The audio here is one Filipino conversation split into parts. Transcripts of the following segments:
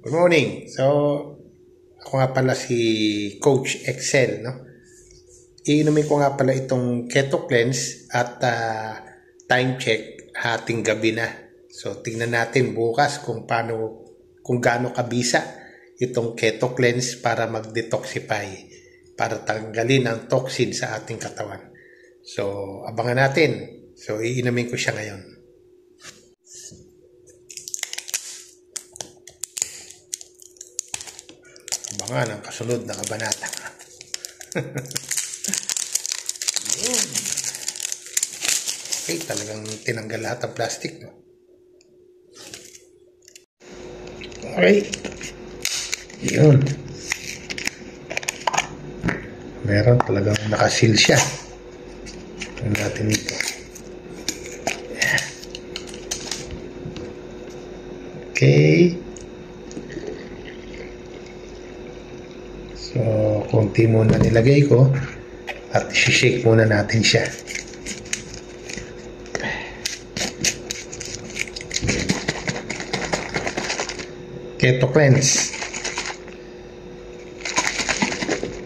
Good morning. So, ako nga pala si Coach Excel, no? Iinumin ko nga pala itong Keto Cleanse at time check hating gabi na. So, tingnan natin bukas kung gaano kabisa itong Keto Cleanse para mag-detoxify, para tanggalin ang toxin sa ating katawan. So, abangan natin. So, iinumin ko siya ngayon. Abangan ang kasunod na kabanata. Okay, talagang tinanggal lahat ang plastic, no? Okay. Yun. Meron talagang nakasil siya. Tignan natin ito. Yeah. Okay. So, konti muna nilagay ko at shake muna natin siya. Keto Cleanse.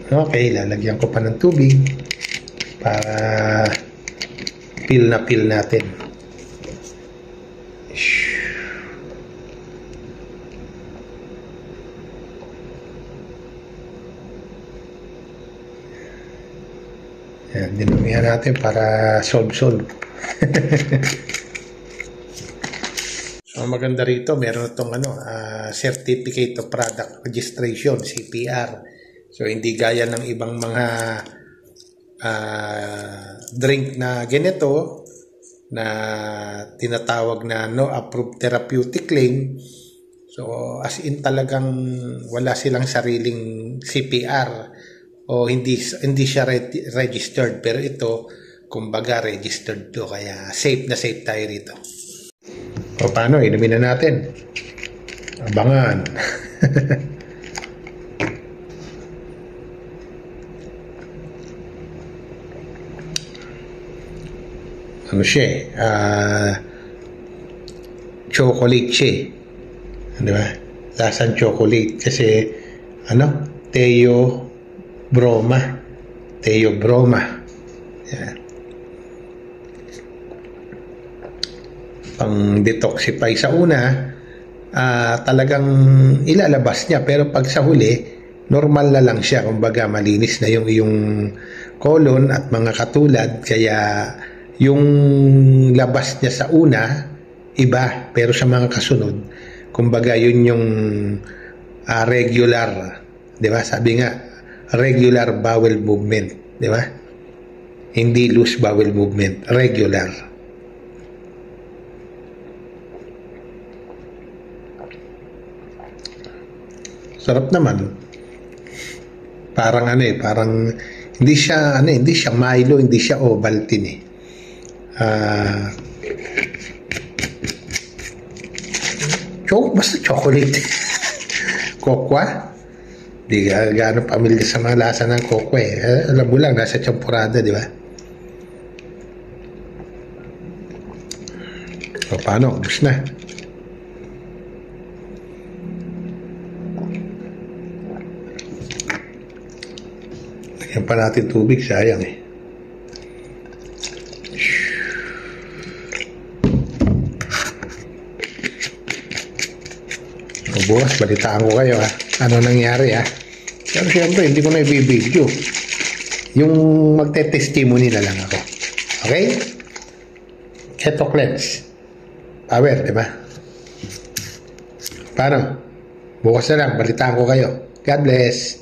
Okay, lalagyan ko pa ng tubig para peel natin. Yan, dinumihan natin para solve. So, maganda rito, meron itong Certificate of Product Registration, CPR. So, hindi gaya ng ibang mga drink na ganito na tinatawag na no approved therapeutic claim. So, as in talagang wala silang sariling CPR o hindi siya registered, pero ito kumbaga registered to, kaya safe na safe tayo rito. O paano, inumin na natin. Abangan. Ano siya chocolate siya, di ba? Lasang chocolate kasi Theobroma. Yan. Pang detoxify sa una, talagang ilalabas niya, pero pag sa huli normal na lang siya, kumbaga malinis na yung iyong colon at mga katulad, kaya yung labas niya sa una iba, pero sa mga kasunod kumbaga yun yung regular, di ba? Sabi nga regular bowel movement, di ba? Hindi loose bowel movement, regular. Sarap naman. Parang parang hindi siya Milo, hindi siya Ovaltine basta chocolate. Kokwa. Di gaano pamilya sa mga lasa ng kokwa alam mo lang, nasa champurada, di ba? O paano? Ubus na. Lagyan pa natin tubig, sayang bukas balitaan ko kayo ano nangyari pero syempre hindi ko na i-video, yung magte-testimony na lang ako. Okay? Keto Cleanse power, diba? Paano? Bukas na lang balitaan ko kayo. God bless.